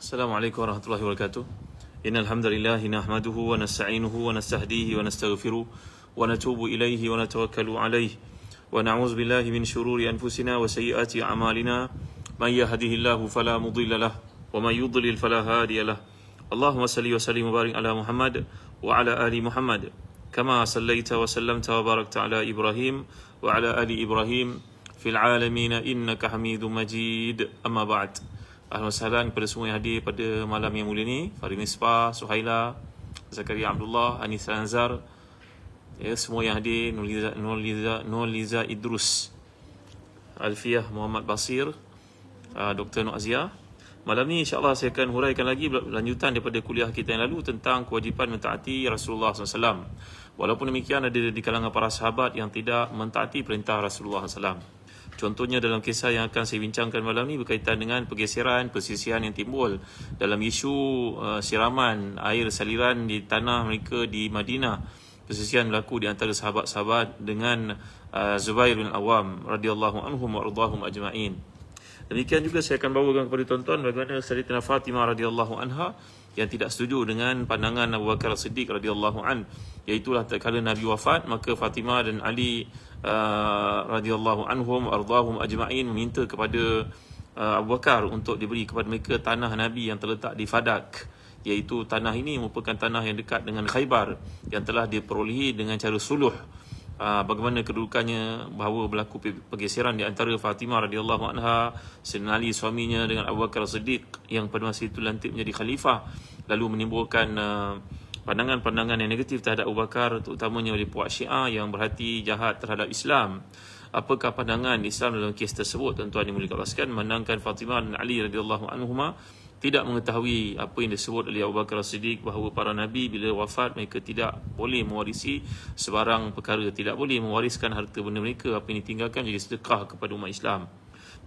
Assalamualaikum warahmatullahi wabarakatuh. Innal hamdalillah nahmaduhu wa nasta'inuhu wa nastahdihi wa nastaghfiruh wa natubu ilaihi wa natawakkalu alaihi wa na'udzu billahi min shururi anfusina wa sayyiati a'malina may yahdihillahu fala mudilla lahu wa may yudlil fala hadiya lahu. Allahumma salli wa sallim wa barik ala Muhammad wa ala ali Muhammad kama sallaita wa sallamta wa barakta ala Ibrahim wa ala ali Ibrahim fil alamin innaka Hamidum Majid. Amma ba'd. Ahlan wa sahlan kepada semua yang hadir pada malam yang mulia ni. Farid Misbah, Suhaila, Zakaria Abdullah, Anis Anzar, ya, semua yang hadir, Nurliza Idrus, Alfiah Muhammad Basir, Dr. Nur Azia. Malam ni insya-Allah saya akan huraikan lagi lanjutan daripada kuliah kita yang lalu tentang kewajipan mentaati Rasulullah SAW. Walaupun demikian, ada di kalangan para sahabat yang tidak mentaati perintah Rasulullah SAW. Contohnya dalam kisah yang akan saya bincangkan malam ni berkaitan dengan pergeseran, persisihan yang timbul dalam isu siraman air saliran di tanah mereka di Madinah. Persisihan berlaku di antara sahabat-sahabat dengan Zubair bin Awam radhiyallahu anhum wa ardhahum ajma'in. Demikian juga saya akan bawakan kepada tuan-tuan bagaimana Sayyidatina Fatimah radhiyallahu anha yang tidak setuju dengan pandangan Abu Bakar As-Siddiq radhiyallahu an, iaitulah tatkala Nabi wafat, maka Fatimah dan Ali radhiyallahu anhum ardhahum ajma'in meminta kepada Abu Bakar untuk diberi kepada mereka tanah Nabi yang terletak di Fadak, iaitu tanah ini merupakan tanah yang dekat dengan Khaybar yang telah diperolehi dengan cara suluh. Bagaimana kedudukannya, bahawa berlaku pergeseran di antara Fatimah radhiyallahu anha, Sayyidina Ali suaminya, dengan Abu Bakar As-Siddiq yang pada masa itu lantik menjadi khalifah, lalu menimbulkan pandangan-pandangan yang negatif terhadap Abu Bakar, terutamanya oleh puak Syiah yang berhati jahat terhadap Islam. Apakah pandangan Islam dalam kes tersebut? Tuan-tuan yang mulia Allah sekalian, memandangkan Fatimah dan Ali radhiyallahu anhuma tidak mengetahui apa yang disebut oleh Abu Bakar As-Siddiq, bahawa para nabi bila wafat mereka tidak boleh mewarisi sebarang perkara, tidak boleh mewariskan harta benda mereka, apa yang ditinggalkan jadi sedekah kepada umat Islam.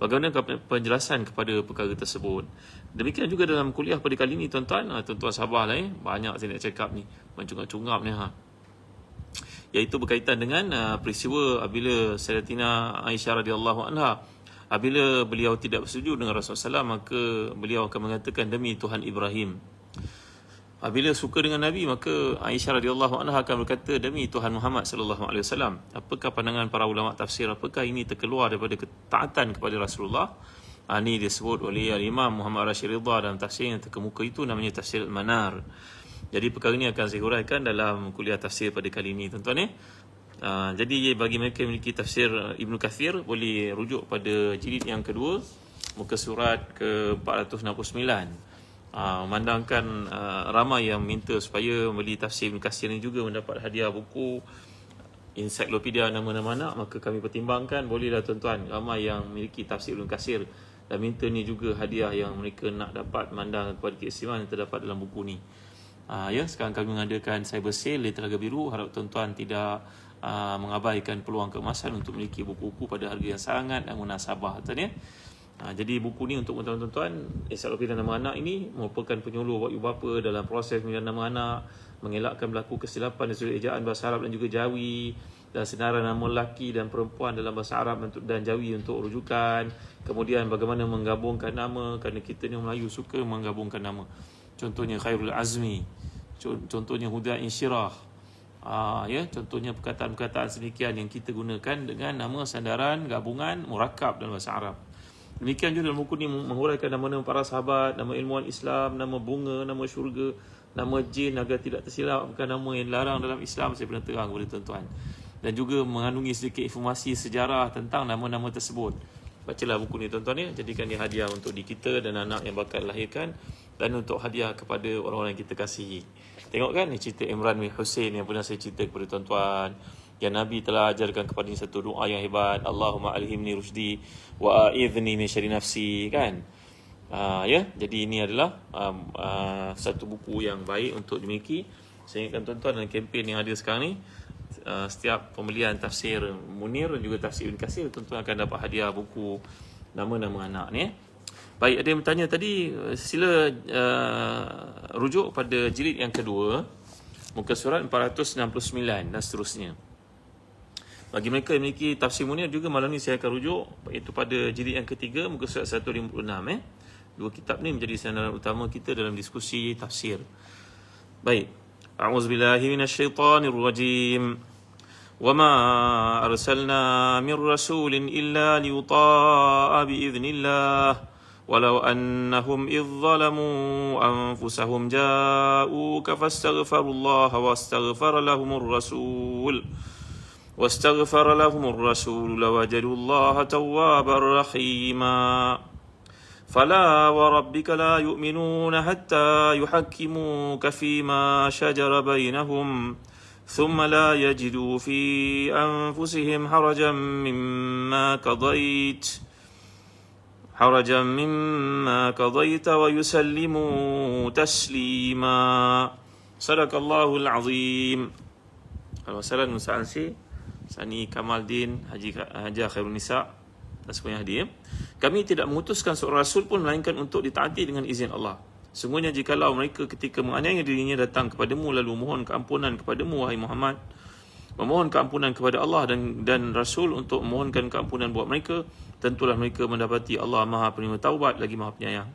Bagaimana penjelasan kepada perkara tersebut? Demikian juga dalam kuliah pada kali ini, tuan-tuan, tuan-tuan sabarlah, banyak saya nak cakap ni, mencungap-cungap ni, iaitu berkaitan dengan peristiwa apabila Sayyidatina Aisyah radhiyallahu anha, apabila beliau tidak bersetuju dengan Rasulullah SAW, maka beliau akan mengatakan demi Tuhan Ibrahim. Apabila suka dengan Nabi, maka Aisyah radhiyallahu anha akan berkata demi Tuhan Muhammad sallallahu alaihi wasallam. Apakah pandangan para ulama tafsir? Apakah ini terkeluar daripada ketaatan kepada Rasulullah? Ini disebut oleh Imam Muhammad Rashid Ridha dalam tafsir yang terkemuka itu, namanya Tafsir Al-Manar. Jadi perkara ini akan saya huraikan dalam kuliah tafsir pada kali ini, tuan-tuan. Jadi bagi mereka yang memiliki tafsir Ibnu Kathir, boleh rujuk pada jilid yang kedua, muka surat ke-469. Memandangkan ramai yang minta supaya membeli tafsir Ibnu Kathir ini juga mendapat hadiah buku ensiklopedia nama-nama anak, maka kami pertimbangkan bolehlah tuan-tuan, ramai yang memiliki tafsir Ibnu Kathir dan minta ni juga hadiah yang mereka nak dapat, memandang kepada keistimewaan yang terdapat dalam buku ni. Sekarang kami mengadakan cyber sale di Telaga Biru. Harap tuan-tuan tidak mengabaikan peluang keemasan untuk memiliki buku-buku pada harga yang sangat munasabah, tuan-tuan. Jadi buku ni untuk tuan-tuan, ensiklopedia nama anak ini merupakan penyuluh buat ibu bapa dalam proses pemilihan nama anak, mengelakkan berlaku kesilapan dari sudut ejaan bahasa Arab dan juga Jawi, dan senarai nama lelaki dan perempuan dalam bahasa Arab dan Jawi untuk rujukan. Kemudian bagaimana menggabungkan nama, kerana kita ni Melayu suka menggabungkan nama. Contohnya Khairul Azmi, contohnya Huda Insyirah. Contohnya perkataan-perkataan sedemikian yang kita gunakan dengan nama sandaran gabungan murakab dalam bahasa Arab. Demikian juga dalam buku ni menguraikan nama-nama para sahabat, nama ilmuwan Islam, nama bunga, nama syurga, nama jin, agar tidak tersilap bukan nama yang dilarang dalam Islam. Saya pernah terang kepada tuan-tuan, dan juga mengandungi sedikit informasi sejarah tentang nama-nama tersebut. Bacalah buku ni, tuan-tuan, jadikan dia hadiah untuk diri kita dan anak yang bakal lahirkan, dan untuk hadiah kepada orang-orang yang kita kasihi. Tengok kan, ni cerita Imran bin Hussein yang pernah saya cerita kepada tuan-tuan, yang Nabi telah ajarkan kepada ni satu doa yang hebat, Allahumma alhimni rushdi wa a'idhni min syarri nafsi, kan? Jadi ini adalah satu buku yang baik untuk dimiliki. Saya ingatkan tuan-tuan, dalam kempen yang ada sekarang ni, setiap pembelian tafsir Munir dan juga tafsir Ibn Kathir, tuan-tuan akan dapat hadiah buku nama-nama anak ni. Baik, ada yang bertanya tadi, sila rujuk pada jilid yang kedua, muka surat 469 dan seterusnya. Bagi mereka yang memiliki tafsir Munir juga, malam ni saya akan rujuk, iaitu pada jilid yang ketiga, muka surat 156. Dua kitab ni menjadi sandaran utama kita dalam diskusi tafsir. Baik. A'udzubillahi minasyaitonirrajim. وما أرسلنا من رسول إلا ليطاع بإذن الله ولو أنهم إذ ظلموا أنفسهم جاءوك فاستغفروا الله واستغفر لهم الرسول لوجدوا الله توابا رحيما فلا وربك لا يؤمنون حتى يحكموك فيما شجر بينهم ثم لا يجدوا في أنفسهم حرجا مما قضيت ويسلموا تسليما صدق الله العظيم. Al-Wasalan Musa Ansi Sani Kamaldin Haji Khairun Nisa dan semuanya hadir. Kami tidak mengutuskan seorang rasul pun melainkan untuk ditaati dengan izin Allah. Sungguhnya jikalau mereka ketika menganiaya dirinya datang kepadamu lalu mohon keampunan kepadamu wahai Muhammad, memohon keampunan kepada Allah dan Rasul untuk memohonkan keampunan buat mereka, tentulah mereka mendapati Allah Maha Penerima Taubat lagi Maha Penyayang.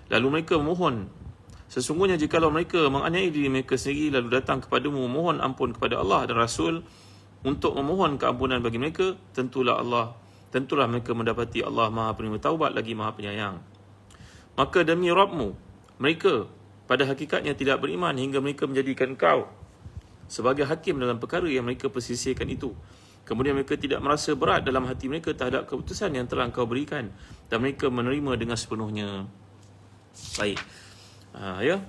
Lalu mereka memohon, sesungguhnya jikalau mereka menganiaya diri mereka sendiri lalu datang kepadamu mohon ampun kepada Allah dan Rasul untuk memohon keampunan bagi mereka, tentulah mereka mendapati Allah Maha Penerima Taubat lagi Maha Penyayang. Maka demi Rabbmu, mereka pada hakikatnya tidak beriman hingga mereka menjadikan kau sebagai hakim dalam perkara yang mereka persisihkan itu. Kemudian mereka tidak merasa berat dalam hati mereka terhadap keputusan yang telah engkau berikan dan mereka menerima dengan sepenuhnya. Baik.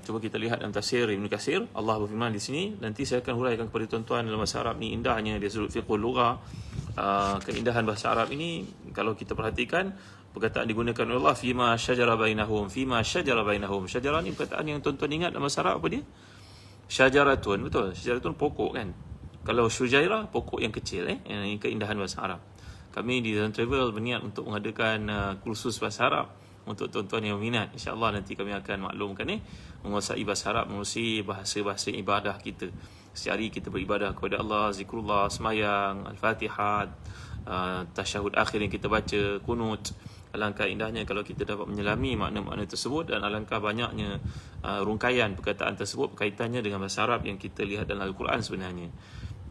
Cuba kita lihat dalam tafsir Ibn Katsir. Allah berfirman di sini, nanti saya akan huraikan kepada tuan-tuan dalam bahasa Arab ni indahnya dia sudut fiqhul lughah. Keindahan bahasa Arab ini kalau kita perhatikan perkataan digunakan oleh Allah fima syajara bainahum. Syajara ni perkataan yang tuan-tuan ingat dalam bahasa Arab apa dia? Syajaratun, betul. Syajaratun pokok kan. Kalau syujairah pokok yang kecil Ini keindahan bahasa Arab. Kami di Zon Travel berniat untuk mengadakan kursus bahasa Arab untuk tuan-tuan yang minat. InsyaAllah nanti kami akan maklumkan menguasai bahasa Arab, menguasai bahasa-bahasa ibadah kita. Setiap hari kita beribadah kepada Allah, zikrullah, semayang, Al-Fatihah, tasyahud akhir yang kita baca, kunut. Alangkah indahnya kalau kita dapat menyelami makna-makna tersebut dan alangkah banyaknya rungkaian perkataan tersebut berkaitannya dengan bahasa Arab yang kita lihat dalam Al-Quran sebenarnya.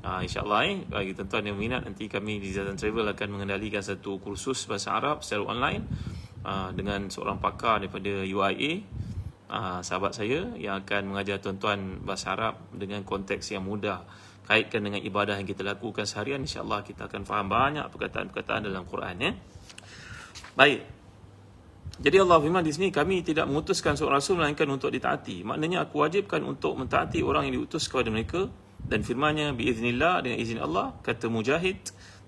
InsyaAllah bagi tuan-tuan yang minat, nanti kami di Zazan Travel akan mengendalikan satu kursus bahasa Arab secara online dengan seorang pakar daripada UIA, sahabat saya yang akan mengajar tuan-tuan bahasa Arab dengan konteks yang mudah, kaitkan dengan ibadah yang kita lakukan seharian. InsyaAllah kita akan faham banyak perkataan-perkataan dalam Quran Baik. Jadi Allah firman di sini, kami tidak mengutuskan seorang rasul melainkan untuk ditaati. Maknanya aku wajibkan untuk mentaati orang yang diutus kepada mereka. Dan firman-Nya biiznillah, dengan izin Allah. Kata Mujahid,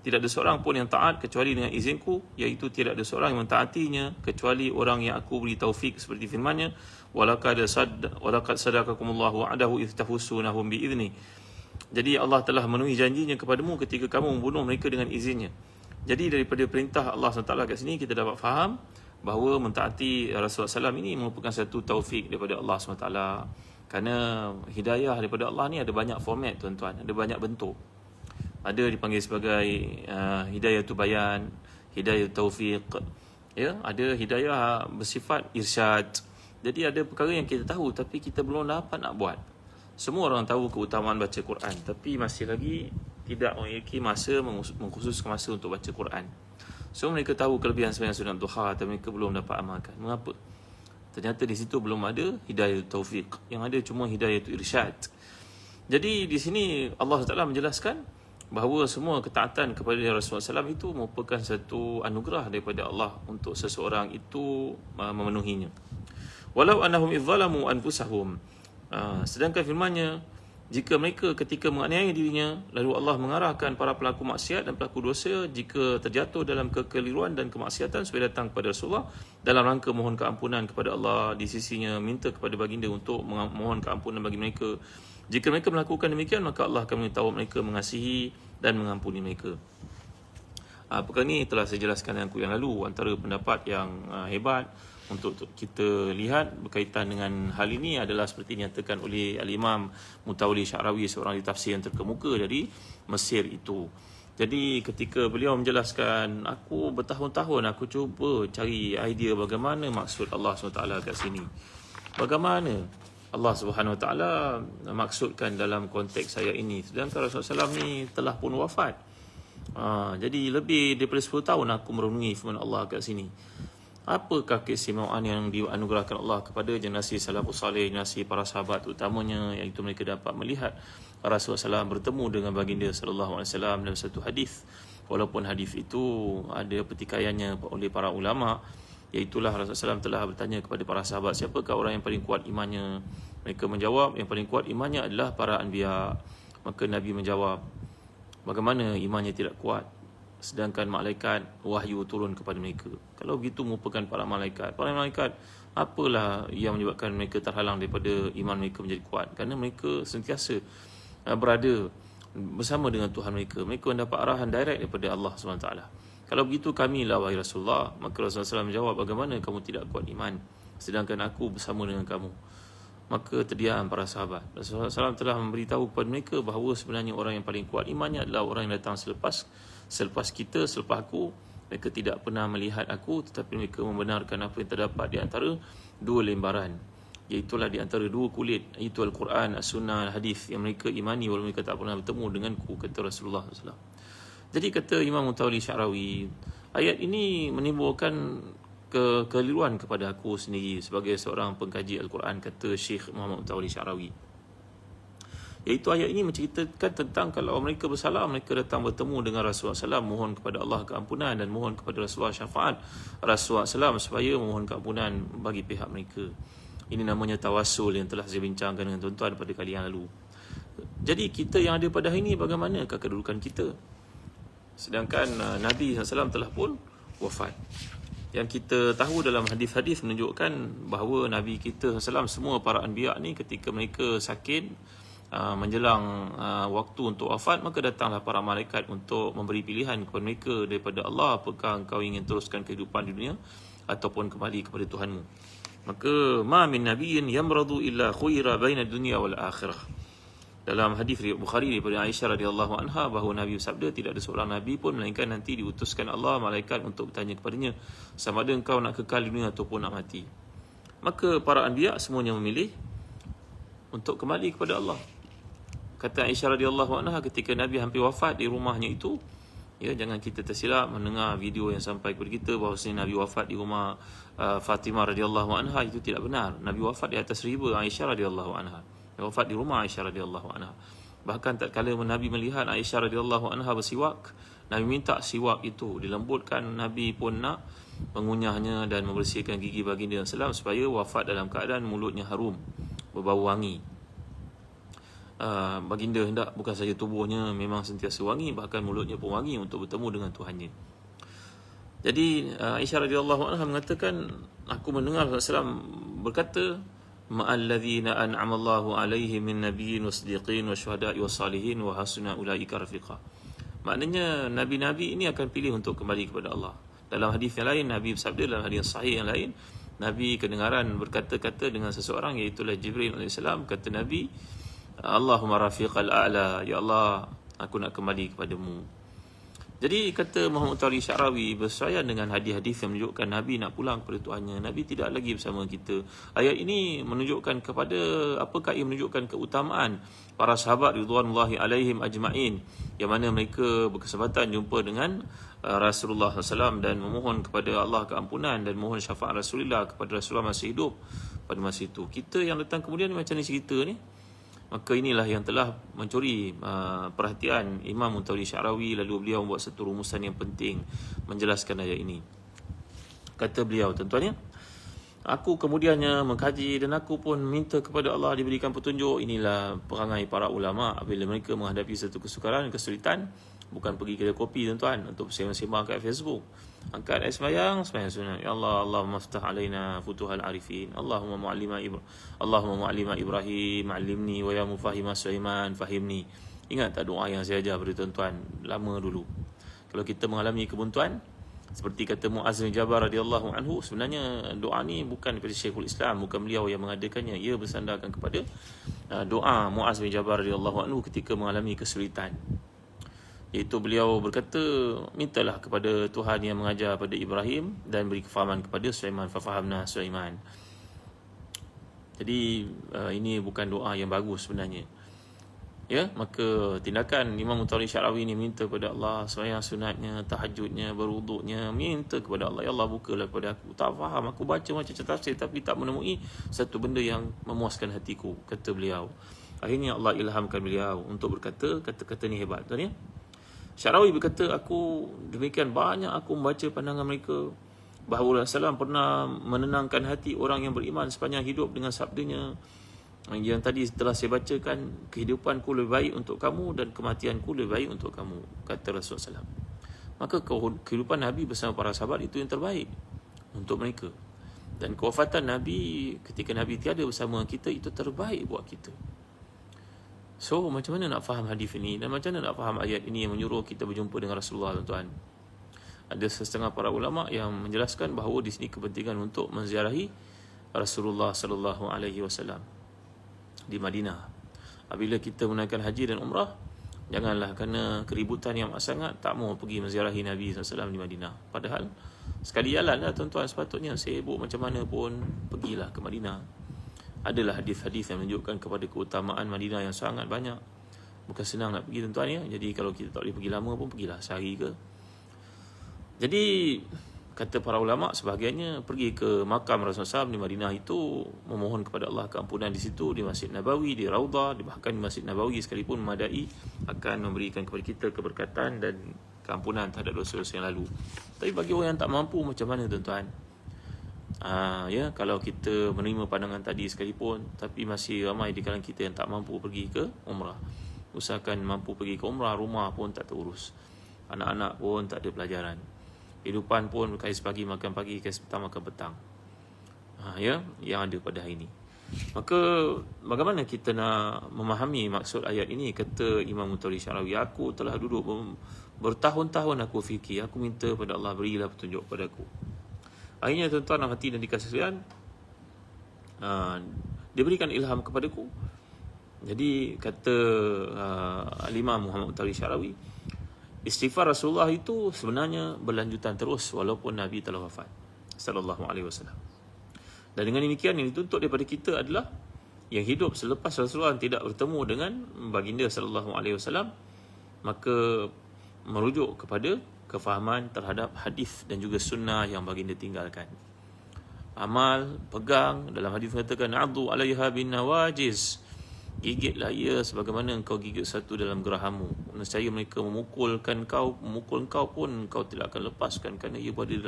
tidak ada seorang pun yang taat kecuali dengan izinku, iaitu tidak ada seorang yang mentaatinya kecuali orang yang aku beri taufik, seperti firman-Nya walaqad sadaqakumullahu wa'adahu idh tahussunahum biizni. Jadi Allah telah memenuhi janjinya kepadamu ketika kamu membunuh mereka dengan izinnya. Jadi daripada perintah Allah SWT kat sini kita dapat faham bahawa mentaati Rasulullah SAW ini merupakan satu taufik daripada Allah SWT. Kerana hidayah daripada Allah ni ada banyak format tuan-tuan, ada banyak bentuk. Ada dipanggil sebagai hidayah tu bayan, hidayah taufiq, ada hidayah bersifat irsyad. Jadi ada perkara yang kita tahu tapi kita belum dapat nak buat. Semua orang tahu keutamaan baca Quran, tapi masih lagi tidak memiliki masa, mengkhususkan masa untuk baca Quran. So mereka tahu kelebihan sembahyang sunat duha, tapi mereka belum dapat amalkan. Mengapa? Ternyata di situ belum ada hidayah taufiq. Yang ada cuma hidayah irsyad. Jadi di sini Allah Taala menjelaskan bahawa semua ketaatan kepada Rasulullah SAW itu merupakan satu anugerah daripada Allah untuk seseorang itu memenuhinya. Walau annahum izzalamu anfusahum. Sedangkan firman-Nya, jika mereka ketika menganiaya dirinya, lalu Allah mengarahkan para pelaku maksiat dan pelaku dosa jika terjatuh dalam kekeliruan dan kemaksiatan supaya datang kepada Rasulullah dalam rangka mohon keampunan kepada Allah di sisinya, minta kepada baginda untuk mohon keampunan bagi mereka. Jika mereka melakukan demikian, maka Allah akan memberitahu mereka mengasihi dan mengampuni mereka. Perkara ini telah saya jelaskan dalam kuliah yang lalu. Antara pendapat yang hebat untuk kita lihat berkaitan dengan hal ini adalah seperti dinyatakan oleh Al-Imam Mutawalli Sya'rawi, seorang ahli tafsir yang terkemuka dari Mesir itu. Jadi ketika beliau menjelaskan, aku bertahun-tahun aku cuba cari idea bagaimana maksud Allah SWT kat sini. Bagaimana Allah SWT maksudkan dalam konteks ayat ini. Sedangkan Rasulullah SAW ni telah pun wafat. Jadi lebih daripada 10 tahun aku merenungi firman Allah kat sini. Apakah keistimewaan yang dianugerahkan Allah kepada generasi salafus salih, generasi para sahabat utamanya, iaitu mereka dapat melihat Rasulullah SAW bertemu dengan baginda sallallahu alaihi wasallam dalam satu hadis. Walaupun hadis itu ada pertikaiannya oleh para ulama, iaitulah Rasulullah SAW telah bertanya kepada para sahabat, siapakah orang yang paling kuat imannya? Mereka menjawab, yang paling kuat imannya adalah para anbiya. Maka Nabi menjawab, bagaimana imannya tidak kuat sedangkan malaikat wahyu turun kepada mereka? Kalau begitu merupakan para malaikat. Para malaikat, apalah yang menyebabkan mereka terhalang daripada iman mereka menjadi kuat? Kerana mereka sentiasa berada bersama dengan Tuhan mereka. Mereka mendapat arahan direct daripada Allah SWT. Kalau begitu kamilah wahai Rasulullah. Maka Rasulullah SAW menjawab, bagaimana kamu tidak kuat iman sedangkan aku bersama dengan kamu? Maka terdiam para sahabat. Rasulullah SAW telah memberitahu kepada mereka bahawa sebenarnya orang yang paling kuat imannya adalah orang yang datang selepas kita, selepas aku. Mereka tidak pernah melihat aku, tetapi mereka membenarkan apa yang terdapat di antara dua lembaran, iaitulah di antara dua kulit, iaitu Al-Quran, As-Sunnah, Hadis, yang mereka imani walaupun mereka tak pernah bertemu denganku, kata Rasulullah SAW. Jadi kata Imam Mutawalli Sya'rawi, ayat ini menimbulkan kekeliruan kepada aku sendiri sebagai seorang pengkaji Al-Quran, kata Syekh Muhammad Mutawalli Sya'rawi. Iaitu ayat ini menceritakan tentang kalau mereka bersalah, mereka datang bertemu dengan Rasulullah SAW, mohon kepada Allah keampunan dan mohon kepada Rasulullah syafaat Rasulullah SAW supaya memohon keampunan bagi pihak mereka. Ini namanya tawassul yang telah saya bincangkan dengan tuan-tuan pada kali yang lalu. Jadi kita yang ada pada hari ini, bagaimanakah kedudukan kita? Sedangkan Nabi SAW telah pun wafat. Yang kita tahu dalam hadis-hadis menunjukkan bahawa Nabi kita SAW, semua para anbiya ni ketika mereka sakit, menjelang waktu untuk wafat, maka datanglah para malaikat untuk memberi pilihan kepada mereka daripada Allah, apakah engkau ingin teruskan kehidupan di dunia ataupun kembali kepada Tuhanmu. Maka ma min nabiyyin yamradu illa khuira baina dunya wal akhirah. Dalam hadis riwayat Bukhari daripada Aisyah radhiyallahu anha bahawa Nabi bersabda, tidak ada seorang nabi pun melainkan nanti diutuskan Allah malaikat untuk bertanya kepadanya, sama ada engkau nak kekal di dunia ataupun nak mati. Maka para anbiya semuanya memilih untuk kembali kepada Allah. Kata Aisyah radhiyallahu anha, ketika Nabi hampir wafat di rumahnya itu, ya, jangan kita tersilap mendengar video yang sampai kepada kita bahawasanya Nabi wafat di rumah Fatimah radhiyallahu anha. Itu tidak benar. Nabi wafat di atas riba Aisyah radhiyallahu anha. Nabi wafat di rumah Aisyah radhiyallahu anha. Bahkan tatkala Nabi melihat Aisyah radhiyallahu anha bersiwak, Nabi minta siwak itu dilembutkan. Nabi pun nak mengunyahnya dan membersihkan gigi baginda sallallahu supaya wafat dalam keadaan mulutnya harum, berbau wangi. Baginda hendak bukan saja tubuhnya memang sentiasa wangi, bahkan mulutnya pun wangi untuk bertemu dengan Tuhannya. Jadi Aisyah radhiyallahu anha mengatakan, aku mendengar Rasulullah SAW berkata, ma'alladzina an'amallahu alaihim min nabiyyin wasdiqin wasyuhada'i wassalihin wa hasuna ulaika rafiqa. Maknanya nabi-nabi ini akan pilih untuk kembali kepada Allah. Dalam hadis yang lain Nabi bersabda, dalam hadis sahih yang lain, Nabi kedengaran berkata-kata dengan seseorang, iaitu Jibril AS. Kata Nabi, Allahumma rafiqal a'la, ya Allah, aku nak kembali kepadamu. Jadi kata Muhammad Mutawalli Sya'rawi, bersesuaian dengan hadis-hadis yang menunjukkan Nabi nak pulang kepada Tuhannya, Nabi tidak lagi bersama kita. Ayat ini menunjukkan kepada, apakah ia menunjukkan keutamaan para sahabat ridwanullahi alaihim ajma'in, yang mana mereka berkesempatan jumpa dengan Rasulullah SAW dan memohon kepada Allah keampunan dan mohon syafaat Rasulullah kepada Rasulullah masih hidup pada masa itu. Kita yang datang kemudian ni macam ni cerita ni. Maka inilah yang telah mencuri perhatian Imam Mutawalli Sya'rawi. Lalu beliau membuat satu rumusan yang penting menjelaskan ayat ini. Kata beliau, tuan-tuan ya, aku kemudiannya mengkaji dan aku pun minta kepada Allah diberikan petunjuk. Inilah perangai para ulama apabila mereka menghadapi satu kesukaran, kesulitan. Bukan pergi kedai kopi tuan-tuan untuk sembang-sembang kat Facebook. Angkat ayat sembahyang sunat. Ya Allah, Allahumma ftah alaina futuhal arifin. Allahumma mu'allima Ibrahim, ma'allimni, wa ya mufahima Sulaiman, fahimni. Ingat tak doa yang saya ajar pada tuan-tuan lama dulu? Kalau kita mengalami kebuntuan, seperti kata Muaz bin Jabal radhiyallahu anhu, sebenarnya doa ni bukan daripada Syekhul Islam, bukan beliau yang mengadakannya. Ia bersandarkan kepada doa Muaz bin Jabal radhiyallahu anhu ketika mengalami kesulitan. Iaitu beliau berkata, mintalah kepada Tuhan yang mengajar pada Ibrahim dan beri kefahaman kepada Sulaiman, fafahamna Sulaiman. Jadi ini bukan doa yang bagus sebenarnya. Ya, maka tindakan Imam Mutawalli Syarawi ni minta kepada Allah, sembahyang sunatnya, tahajudnya, berwuduknya, minta kepada Allah, ya Allah bukalah kepada aku. Tak faham, aku baca macam tafsir tapi tak menemui satu benda yang memuaskan hatiku, kata beliau. Akhirnya Allah ilhamkan beliau untuk berkata kata-kata ni hebat, tuan ya. Syarawi berkata, aku demikian banyak aku membaca pandangan mereka bahawa Rasulullah SAW pernah menenangkan hati orang yang beriman sepanjang hidup dengan sabdanya yang tadi telah saya bacakan, kehidupanku lebih baik untuk kamu dan kematianku lebih baik untuk kamu, kata Rasulullah SAW. Maka kehidupan Nabi bersama para sahabat itu yang terbaik untuk mereka, dan kewafatan Nabi ketika Nabi tiada bersama kita itu terbaik buat kita. So macam mana nak faham hadis ini, dan macam mana nak faham ayat ini yang menyuruh kita berjumpa dengan Rasulullah, tuan-tuan? Ada setengah para ulama yang menjelaskan bahawa di sini kepentingan untuk menziarahi Rasulullah sallallahu alaihi wasallam di Madinah. Apabila kita menunaikan haji dan umrah, janganlah kerana keributan yang amat sangat tak mau pergi menziarahi Nabi SAW di Madinah. Padahal sekali jalan lah, tuan-tuan, sepatutnya sibuk macam mana pun pergilah ke Madinah. Adalah hadis-hadis yang menunjukkan kepada keutamaan Madinah yang sangat banyak. Bukan senang nak pergi, tuan-tuan ya. Jadi kalau kita tak boleh pergi lama pun, pergilah sehari ke. Jadi kata para ulama, sebahagiannya pergi ke makam Rasulullah SAW di Madinah itu memohon kepada Allah keampunan di situ, di Masjid Nabawi, di Raudah, bahkan di Masjid Nabawi sekalipun memadai akan memberikan kepada kita keberkatan dan keampunan terhadap dosa-dosa yang lalu. Tapi bagi orang yang tak mampu, macam mana, tuan-tuan? Ya, kalau kita menerima pandangan tadi sekalipun, tapi masih ramai di kalangan kita yang tak mampu pergi ke umrah. Usahakan mampu pergi ke umrah, rumah pun tak terurus, anak-anak pun tak ada pelajaran, kehidupan pun kais pagi makan pagi, kais petang makan petang. Ya, yang ada pada hari ini. Maka bagaimana kita nak memahami maksud ayat ini? Kata Imam Mutawalli Syarawi, aku telah duduk bertahun-tahun aku fikir, aku minta pada Allah, berilah petunjuk pada aku. Akhirnya, tuan-tuan dan hati dan dikasih sekalian, diberikan ilham kepadaku. Jadi kata Al-Imam Muhammad Mutawalli Syarawi, istighfar Rasulullah itu sebenarnya berlanjutan terus walaupun Nabi telah wafat sallallahu alaihi wasallam. Dan dengan demikian, yang dituntut daripada kita adalah yang hidup selepas Rasulullah tidak bertemu dengan baginda sallallahu alaihi wasallam, maka merujuk kepada kefahaman terhadap hadis dan juga sunnah yang baginda tinggalkan. Amal, pegang, dalam hadis mengatakan addu 'alaiha bin nawajiz, gigitlah ia sebagaimana engkau gigit satu dalam gerahammu. Nescaya mereka memukul engkau pun engkau tidak akan lepaskan kerana ia berada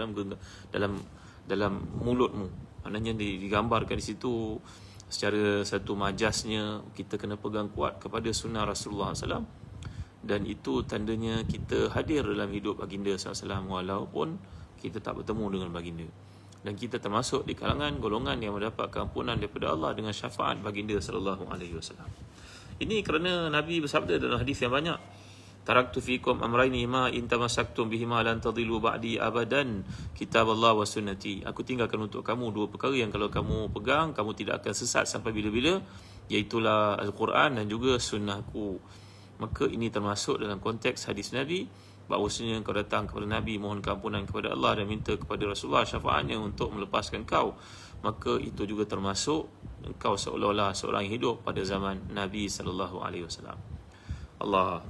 dalam mulutmu. Maknanya digambarkan di situ secara satu majasnya, kita kena pegang kuat kepada sunnah Rasulullah SAW, dan itu tandanya kita hadir dalam hidup baginda SAW walaupun kita tak bertemu dengan baginda. Dan kita termasuk di kalangan golongan yang mendapat keampunan daripada Allah dengan syafaat baginda sallallahu alaihi wasallam. Ini kerana Nabi bersabda dalam hadis yang banyak, taraktu fikum amrayni ma in tamassaktum bihima lan tadillu ba'di abadan, kitaballah wa sunnati. Aku tinggalkan untuk kamu dua perkara yang kalau kamu pegang, kamu tidak akan sesat sampai bila-bila, iaitulah Al-Quran dan juga sunnahku. Maka ini termasuk dalam konteks hadis Nabi, bahawasanya kau datang kepada Nabi, mohon keampunan kepada Allah dan minta kepada Rasulullah syafaatnya untuk melepaskan kau, maka itu juga termasuk engkau seolah-olah seorang yang hidup pada zaman Nabi sallallahu alaihi wasallam. Allah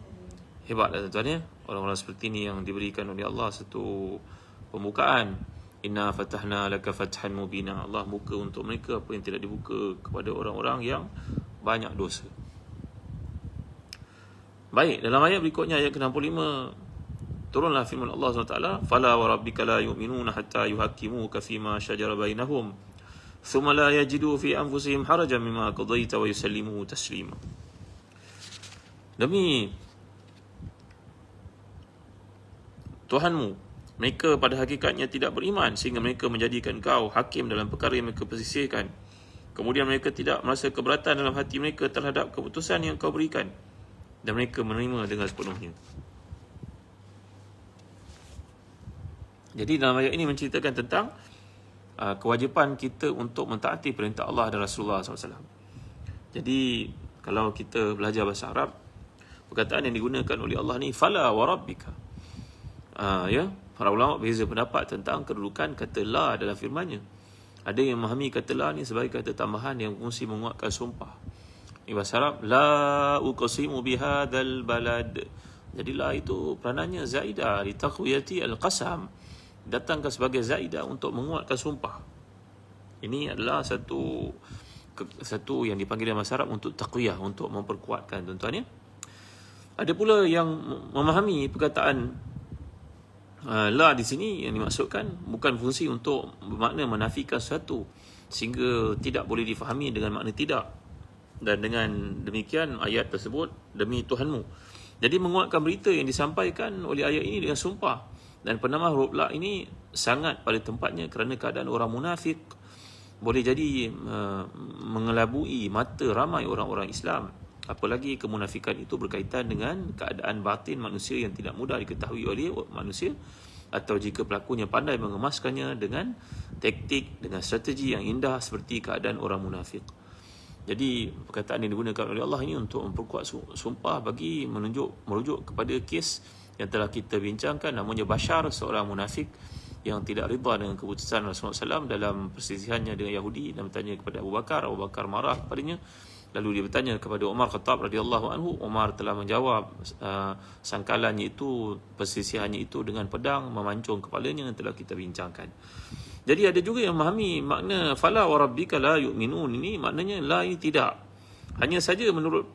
hebatlah, tuan-tuan ya, orang-orang seperti ini yang diberikan oleh Allah satu pembukaan. Inna fatahna laka fathan mubina. Allah buka untuk mereka apa yang tidak dibuka kepada orang-orang yang banyak dosa. Baik, dalam ayat berikutnya, ayat ke-65, turunlah firman Allah SWT, fala wa rabbika la yu'minuna hatta yuhakkimuka fima shajara bainahum thumma la yajidu fi anfusihim harajan mimma qadaita wa yusallimu taslima. Demi Tuhanmu, mereka pada hakikatnya tidak beriman sehingga mereka menjadikan kau hakim dalam perkara yang mereka persisihkan. Kemudian mereka tidak merasa keberatan dalam hati mereka terhadap keputusan yang kau berikan, dan mereka menerima dengan sepenuhnya. Jadi dalam ayat ini menceritakan tentang kewajipan kita untuk mentaati perintah Allah dan Rasulullah SAW. Jadi kalau kita belajar bahasa Arab, perkataan yang digunakan oleh Allah ni fala wa rabbika. Ya, para ulama berbeza pendapat tentang kedudukan kata la dalam firman-Nya. Ada yang memahami kata la ni sebagai kata tambahan yang berfungsi menguatkan sumpah. Ini bahasa Arab, la uqsimu bihadzal balad. Jadi la itu peranannya zaidah li taqwiyati al-qasam, datangkan sebagai zaidah untuk menguatkan sumpah. Ini adalah satu yang dipanggil dalam bahasa Arab untuk taqwiyah, untuk memperkuatkan, tuan-tuan ya. Ada pula yang memahami perkataan la di sini yang dimaksudkan bukan fungsi untuk bermakna menafikan sesuatu sehingga tidak boleh difahami dengan makna tidak. Dan dengan demikian ayat tersebut, demi Tuhanmu. Jadi menguatkan berita yang disampaikan oleh ayat ini dengan sumpah. Dan penambah huruf la ini sangat pada tempatnya kerana keadaan orang munafik boleh jadi mengelabui mata ramai orang-orang Islam. Apalagi kemunafikan itu berkaitan dengan keadaan batin manusia yang tidak mudah diketahui oleh manusia, atau jika pelakunya pandai mengemaskannya dengan taktik, dengan strategi yang indah seperti keadaan orang munafik. Jadi perkataan yang digunakan oleh Allah ini untuk memperkuat sumpah bagi merujuk kepada kes yang telah kita bincangkan, namanya Bashar, seorang munafik yang tidak rida dengan keputusan Rasulullah SAW dalam perselisihannya dengan Yahudi, dan bertanya kepada Abu Bakar. Abu Bakar marah kepadanya. Lalu dia bertanya kepada Umar Khattab radhiyallahu anhu. Umar telah menjawab sangkalannya itu, perselisihannya itu dengan pedang, memancung kepalanya, yang telah kita bincangkan. Jadi ada juga yang memahami makna fala wa rabbika la yu'minun ini, maknanya la ini tidak. Hanya saja menurut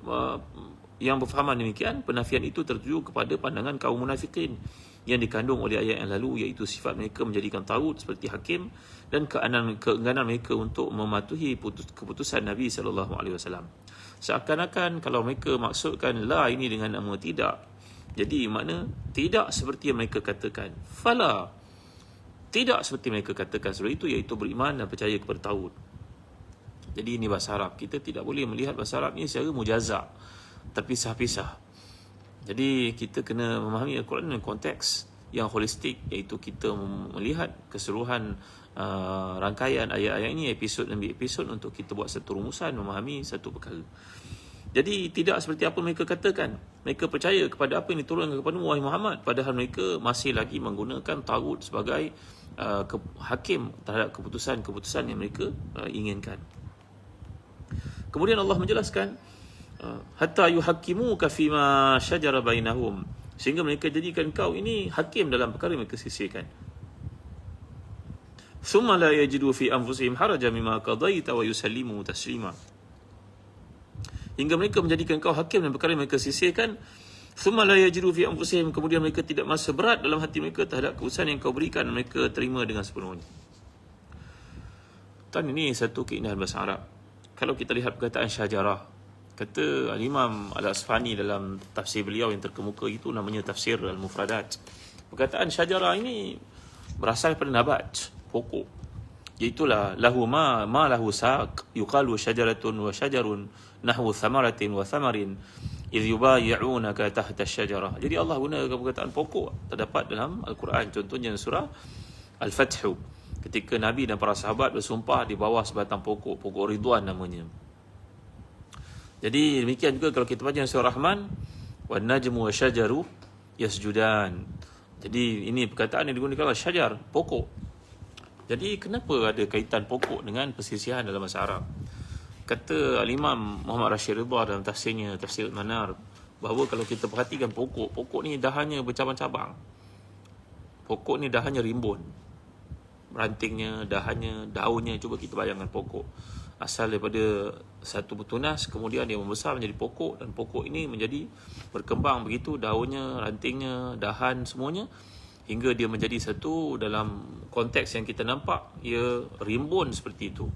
yang berfahaman demikian, penafian itu tertuju kepada pandangan kaum munafikin yang dikandung oleh ayat yang lalu, iaitu sifat mereka menjadikan tagut seperti hakim dan keengganan mereka untuk mematuhi keputusan Nabi SAW. Seakan-akan kalau mereka maksudkan la ini dengan nama tidak, jadi makna tidak seperti yang mereka katakan. Fala, tidak seperti mereka katakan sebelum itu, iaitu beriman dan percaya kepada tagut. Jadi ini bahasa Arab. Kita tidak boleh melihat bahasa Arab ini secara mujazak, terpisah-pisah. Jadi kita kena memahami Al-Quran dalam konteks yang holistik, iaitu kita melihat keseluruhan rangkaian ayat-ayat ini, episod demi episod, untuk kita buat satu rumusan, memahami satu perkara. Jadi tidak seperti apa mereka katakan. Mereka percaya kepada apa yang diturunkan kepada wahai Muhammad, padahal mereka masih lagi menggunakan tagut sebagai hakim terhadap keputusan-keputusan yang mereka inginkan. Kemudian Allah menjelaskan, hatta yuhakkimuka fima syajara bainahum, sehingga mereka jadikan kau ini hakim dalam perkara yang mereka sisihkan. Thumma la yajidu fi anfusihim harajan mimma qadaita wa yusallimu taslima, hingga mereka menjadikan kau hakim dalam perkara yang mereka sisihkan. Thumma la yajidu fi anfusihim, kemudian mereka tidak merasa berat dalam hati mereka terhadap keputusan yang kau berikan, mereka terima dengan sepenuhnya. Dan ini satu keindahan bahasa Arab. Kalau kita lihat perkataan syajarah, kata Al-Imam Al-Asfahani dalam tafsir beliau yang terkemuka itu, namanya Tafsir Al-Mufradat. Perkataan syajarah ini berasal daripada nabat, pokok. Iaitulah lahu ma lahu saq, yuqalu syajaratun wa syajarun nahwu thamaratin wa thamarin idh yubayi'unaka tahta syajarah. Jadi Allah gunakan perkataan pokok terdapat dalam Al-Quran. Contohnya surah Al-Fathu, ketika Nabi dan para sahabat bersumpah di bawah sebatang pokok, pokok Ridwan namanya. Jadi demikian juga kalau kita baca surah Rahman, wan najmu wa syajaru yasjudan. Jadi ini perkataan yang digunakan syajar, pokok. Jadi kenapa ada kaitan pokok dengan perselisihan dalam bahasa Arab? Kata Al-Imam Muhammad Rashid Ridha dalam tafsirnya, Tafsir Al-Manar, bahawa kalau kita perhatikan pokok ni dahannya bercabang-cabang. Pokok ni dahannya rimbun. Rantingnya, dahannya, daunnya, cuba kita bayangkan pokok. Asal daripada satu tunas, kemudian dia membesar menjadi pokok, dan pokok ini menjadi berkembang begitu, daunnya, rantingnya, dahan, semuanya, hingga dia menjadi satu. Dalam konteks yang kita nampak, ia rimbun seperti itu.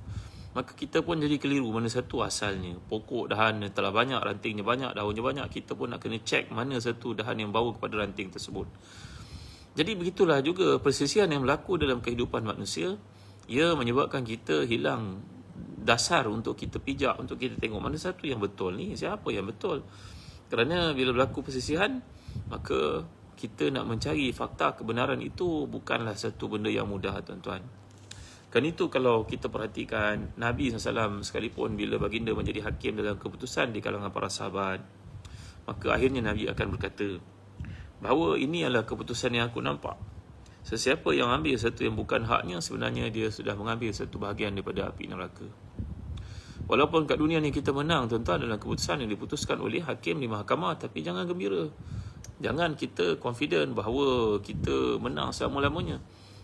Maka kita pun jadi keliru mana satu asalnya. Pokok dahan telah banyak, rantingnya banyak, daunnya banyak, kita pun nak kena cek mana satu dahan yang bawa kepada ranting tersebut. Jadi begitulah juga perselisihan yang berlaku dalam kehidupan manusia. Ia menyebabkan kita hilang dasar untuk kita pijak, untuk kita tengok mana satu yang betul ni, siapa yang betul. Kerana bila berlaku perselisihan, maka kita nak mencari fakta kebenaran itu bukanlah satu benda yang mudah, tuan-tuan. Kan itu kalau kita perhatikan Nabi SAW sekalipun bila baginda menjadi hakim dalam keputusan di kalangan para sahabat, Maka akhirnya Nabi akan berkata bahawa ini adalah keputusan yang aku nampak. Sesiapa yang ambil satu yang bukan haknya, sebenarnya dia sudah mengambil satu bahagian daripada api neraka. Walaupun kat dunia ni kita menang, tuan-tuan, dalam keputusan yang diputuskan oleh hakim di mahkamah, tapi jangan gembira. Jangan kita confident bahawa kita menang selama-lamanya.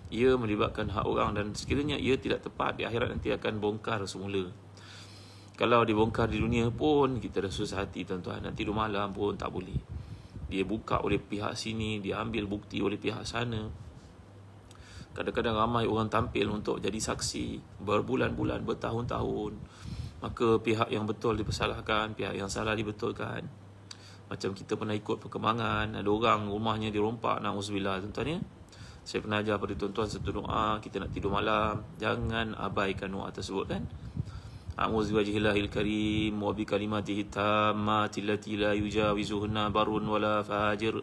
Ia melibatkan hak orang, dan sekiranya ia tidak tepat, di akhirat nanti akan bongkar semula. Kalau dibongkar di dunia pun kita dah susah hati, tuan-tuan. Nanti di malam pun tak boleh. Dia buka oleh pihak sini, dia ambil bukti oleh pihak sana. Kadang-kadang ramai orang tampil untuk jadi saksi berbulan-bulan, bertahun-tahun. Maka pihak yang betul dipersalahkan, pihak yang salah dibetulkan. Macam kita pernah ikut perkembangan, ada orang rumahnya dirompak, na'udzubillah, tuan-tuan ya. Saya pernah ajar pada tuan-tuan satu doa, kita nak tidur malam, jangan abaikan doa tersebut kan. A'udzu biwajhillahil karim wa bi kalimatihi tammati allati la yujawizuhunna barun wala fajir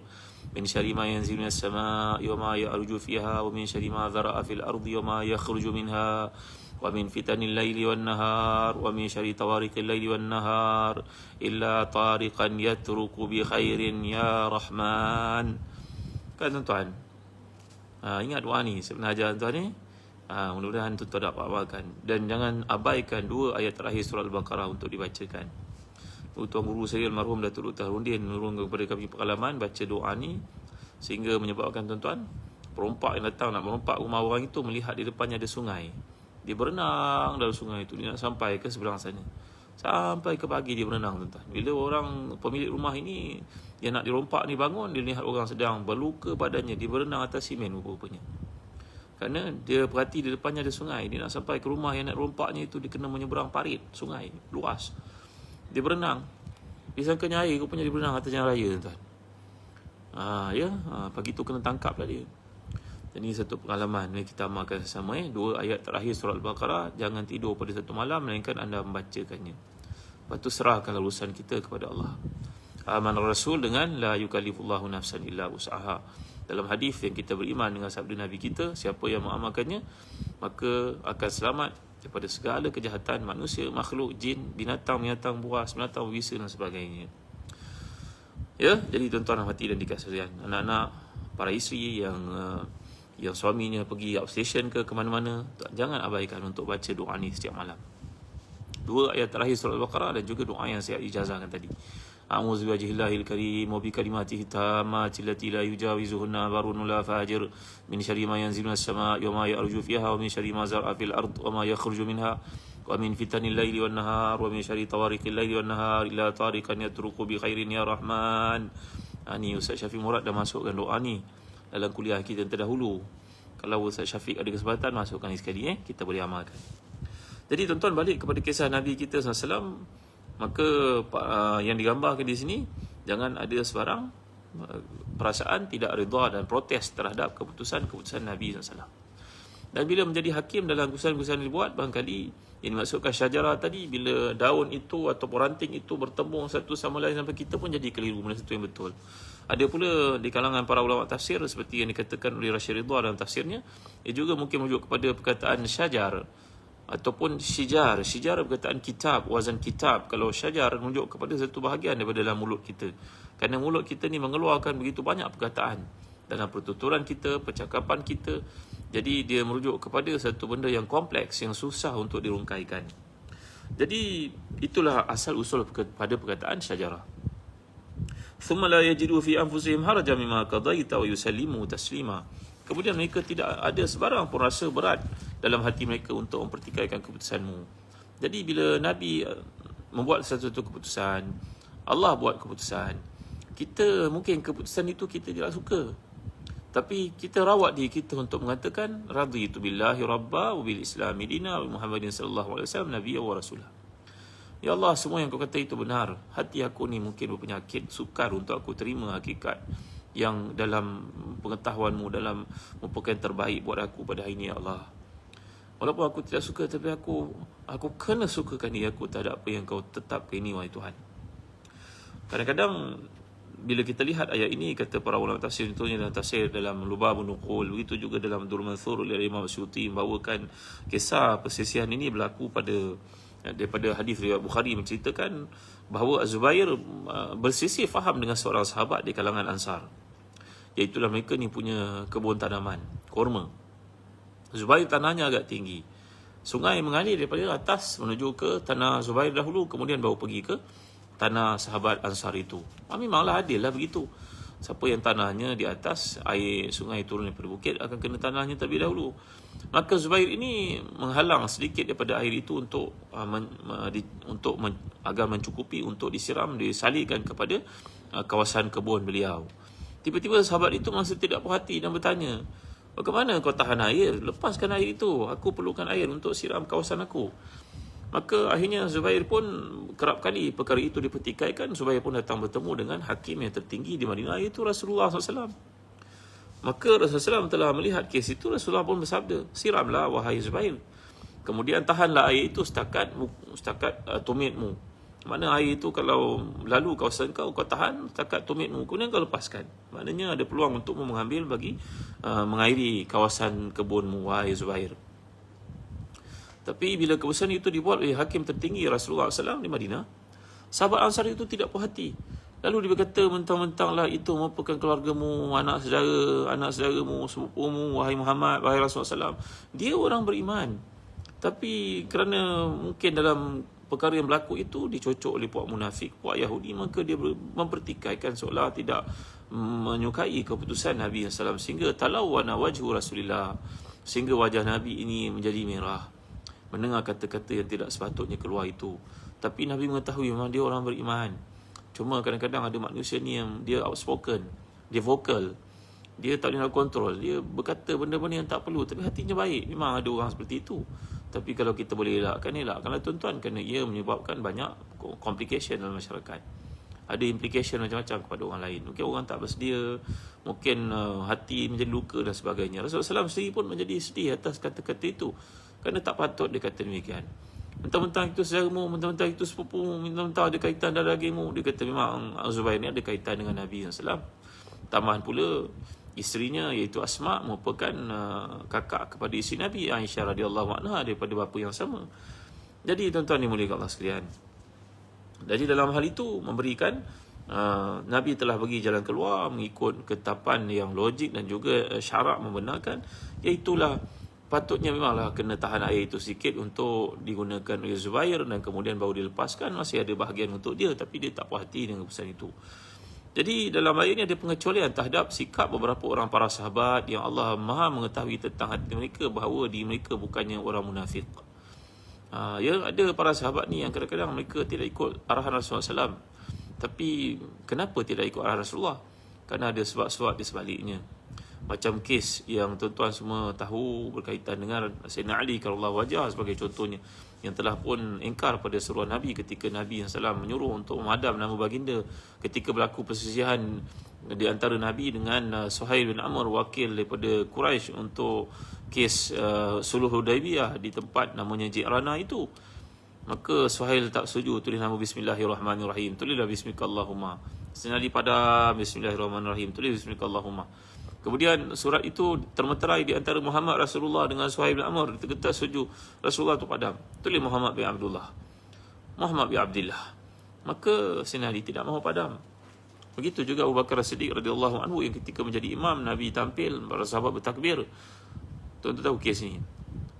min syarri ma yanzilu minas samaa'i wa ma ya'ruju fiha wa min syarri ma dhara'a fil ardi wa ma yakhruju minha wa min fitanil laili wan nahar wa min syarri tawariqil laili wan nahar illa tariqan yatruku bi khairin ya rahman. Kan tuan-tuan, ingat doa ni, saya pernah ajar tuan ni. Mudah-mudahan tuan-tuan dapat amalkan. Dan jangan abaikan 2 ayat terakhir surah Al-Baqarah untuk dibacakan. Tuan guru saya almarhum Datuk Dr. Harudin menurunkan kepada kami pengalaman baca doa ni, sehingga menyebabkan tuan-tuan, perompak yang datang nak merompak rumah orang itu melihat di depannya ada sungai. Dia berenang dalam sungai itu, dia nak sampai ke seberang sana. Sampai ke pagi dia berenang, tuan-tuan. Bila orang pemilik rumah ini dia nak dirompak ni bangun, dia lihat orang sedang berluka badannya, dia berenang atas simen rupa-rupanya. Kerana dia perhati di depannya ada sungai. Dia nak sampai ke rumah yang nak rompaknya itu, dia kena menyeberang parit sungai luas. Dia berenang, dia sangkanya air, rupanya dia berenang atas jalan raya, tuan. Pagi tu kena tangkap lah dia. Dan ini satu pengalaman yang kita amalkan sesama. 2 ayat terakhir surah Al-Baqarah, jangan tidur pada satu malam melainkan anda membacakannya. Lepas tu serahkan urusan kita kepada Allah. Aman Rasul dengan la yukallifullahu nafsan illa wus'aha. Dalam hadis yang kita beriman dengan sabda Nabi kita, siapa yang mengamalkannya maka akan selamat daripada segala kejahatan manusia, makhluk, jin, binatang buas, binatang berbisa dan sebagainya. Ya, jadi tuan-tuan hati dan dikasihi anak-anak, para isteri yang suaminya pergi outstation ke mana-mana, jangan abaikan untuk baca doa ni setiap malam. 2 ayat terakhir surah Al-Baqarah dan juga doa yang saya ijazahkan tadi. A'udzu biwajhillahil karim wa bi kalimatihi tammati allati la yujawizuhunna barun la fajir min syarri ma yanzilu minas samaa'i wa ma ya'ruju fiha wa min syarri ma zar'a fil ard wa ma yakhruju minha wa min fitanil laili wan nahar wa min syarri tawariqil laili wan nahar illa tariqan yatruku bi khairin ya rahman. Ni Ustaz Syafiq Murad dah masukkan doa ni dalam kuliah kita terdahulu. Kalau Ustaz Syafiq ada kesempatan, masukkan ni sekali, kita boleh amalkan. Jadi tuan-tuan, balik kepada kisah Nabi kita SAW, maka yang digambarkan di sini, jangan ada sebarang perasaan tidak redha dan protes terhadap keputusan Nabi SAW. Dan bila menjadi hakim dalam keputusan-keputusan yang dibuat, barangkali yang dimaksudkan syajarah tadi, bila daun itu atau ranting itu bertembung satu sama lain sampai kita pun jadi keliru, benda satu yang betul. Ada pula di kalangan para ulama tafsir, seperti yang dikatakan oleh Rashid Ridha dalam tafsirnya, ia juga mungkin merujuk kepada perkataan syajar ataupun syijar. Syijar perkataan kitab, wazan kitab. Kalau syajar merujuk kepada satu bahagian daripada dalam mulut kita. Kerana mulut kita ni mengeluarkan begitu banyak perkataan dalam pertuturan kita, percakapan kita. Jadi dia merujuk kepada satu benda yang kompleks, yang susah untuk dirungkaikan. Jadi itulah asal usul pada perkataan syajarah. Thumma la yajidu fi anfusihim harajan mimma qadaita wa yusallimu taslima. Kemudian mereka tidak ada sebarang pun rasa berat dalam hati mereka untuk mempertikaikan keputusanmu. Jadi bila Nabi membuat satu keputusan, Allah buat keputusan, kita mungkin keputusan itu kita tidak suka, tapi kita rawat diri kita untuk mengatakan raditu billahi rabba wa bil islami dina wa Muhammadin sallallahu alaihi wasallam nabiyya wa rasulah. Ya Allah, semua yang kau kata itu benar. Hati aku ni mungkin berpenyakit, sukar untuk aku terima hakikat yang dalam pengetahuanmu, dalam merupakan terbaik buat aku pada hari ini, ya Allah. Walaupun aku tidak suka, tapi aku kena sukakan diri aku terhadap apa yang kau tetapkan ini, wahai Tuhan. Kadang-kadang bila kita lihat ayat ini, kata para ulama tafsir, contohnya dalam tafsir dalam Lubabun Nuqul, begitu juga dalam Durrul Mansur oleh Imam Suyuti, membawakan kisah persisian ini berlaku pada Daripada hadis riwayat Bukhari menceritakan bahawa Az-Zubair bersisih faham dengan seorang sahabat di kalangan Ansar. Iaitulah mereka ni punya kebun tanaman, kurma. Zubair tanahnya agak tinggi. Sungai mengalir daripada atas menuju ke tanah Zubair dahulu, kemudian baru pergi ke tanah sahabat Ansar itu. Memanglah adil lah begitu. Siapa yang tanahnya di atas, air sungai turun daripada bukit akan kena tanahnya terlebih dahulu. Maka Zubair ini menghalang sedikit daripada air itu untuk agar mencukupi untuk disiram, disalurkan kepada kawasan kebun beliau. Tiba-tiba sahabat itu merasa tidak puas hati dan bertanya, bagaimana kau tahan air? Lepaskan air itu. Aku perlukan air untuk siram kawasan aku. Maka akhirnya Zubair pun kerap kali perkara itu dipertikaikan. Zubair pun datang bertemu dengan hakim yang tertinggi di Madinah, iaitu Rasulullah SAW. Maka Rasulullah SAW telah melihat kes itu. Rasulullah pun bersabda, siramlah wahai Zubair. Kemudian tahanlah air itu setakat tumitmu. Makna air itu kalau lalu kawasan kau tahan setakat tumitmu, kemudian kau lepaskan. Maknanya ada peluang untuk mengambil bagi mengairi kawasan kebunmu, wahai Zubair. Tapi bila keputusan itu dibuat oleh hakim tertinggi Rasulullah SAW di Madinah, sahabat Ansar itu tidak puas hati. Lalu dia berkata mentang-mentanglah itu merupakan keluargamu, anak saudaramu, sepupumu, wahai Muhammad, wahai Rasulullah SAW. Dia orang beriman. Tapi kerana mungkin dalam perkara yang berlaku itu dicocok oleh puak munafik, puak Yahudi, maka dia mempertikaikan seolah tidak menyukai keputusan Nabi SAW, sehingga talawana wajhu Rasulullah, sehingga wajah Nabi ini menjadi merah mendengar kata-kata yang tidak sepatutnya keluar itu. Tapi Nabi mengetahui memang dia orang beriman. Cuma kadang-kadang ada manusia ni yang dia outspoken, dia vokal, dia tak boleh nak kontrol, dia berkata benda-benda yang tak perlu, tapi hatinya baik. Memang ada orang seperti itu. Tapi kalau kita boleh elakkanlah tuan-tuan, kerana ia menyebabkan banyak complication dalam masyarakat. Ada implication macam-macam kepada orang lain. Mungkin orang tak bersedia, mungkin hati menjadi luka dan sebagainya. Rasulullah SAW sendiri pun menjadi sedih atas kata-kata itu, kerana tak patut dia kata demikian. Mentang-mentang itu saudaramu, mentang-mentang itu sepupumu, mentang-mentang ada kaitan darah dagingmu. Dia kata memang Zubair ni ada kaitan dengan Nabi SAW. Tambahan pula, isterinya iaitu Asma merupakan kakak kepada isteri Nabi Aisyah radhiyallahu anha daripada bapa yang sama. Jadi tuan-tuan dimuliakan Allah sekalian, jadi dalam hal itu memberikan Nabi telah bagi jalan keluar mengikut ketetapan yang logik dan juga syarak membenarkan, iaitulah patutnya memanglah kena tahan air itu sikit untuk digunakan oleh Zubair dan kemudian baru dilepaskan. Masih ada bahagian untuk dia, tapi dia tak puas hati dengan keputusan itu. Jadi dalam ayat ini ada pengecualian terhadap sikap beberapa orang para sahabat yang Allah Maha mengetahui tentang hati mereka, bahawa di mereka bukannya orang munafik. Ya, ada para sahabat ni yang kadang-kadang mereka tidak ikut arahan Rasulullah SAW. Tapi kenapa tidak ikut arahan Rasulullah? Kerana ada sebab-sebab di sebaliknya. Macam kes yang tuan-tuan semua tahu berkaitan dengan Sayyidina Ali karramallahu wajhah sebagai contohnya, yang telah pun ingkar pada seruan Nabi ketika Nabi SAW menyuruh untuk memadam nama baginda ketika berlaku perselisihan di antara Nabi dengan Suhail bin Amr, wakil daripada Quraisy, untuk kes Suluh Hudaibiyah di tempat namanya Ji'rana itu. Maka Suhail tak setuju, tulis nama Bismillahirrahmanirrahim, tulislah Bismillahirrahmanirrahim. Senali pada Bismillahirrahmanirrahim, tulis Bismillahirrahmanirrahim. Kemudian surat itu termeterai di antara Muhammad Rasulullah dengan Suhail bin Amr. Kita setuju, Rasulullah tu padam, tulis Muhammad bin Abdullah, Muhammad bin Abdillah. Maka Sinali tidak mahu padam. Begitu juga Abu Bakar As-Siddiq radhiyallahu anhu, yang ketika menjadi imam, Nabi tampil, para sahabat bertakbir. Tuan-tuan tahu kes ni.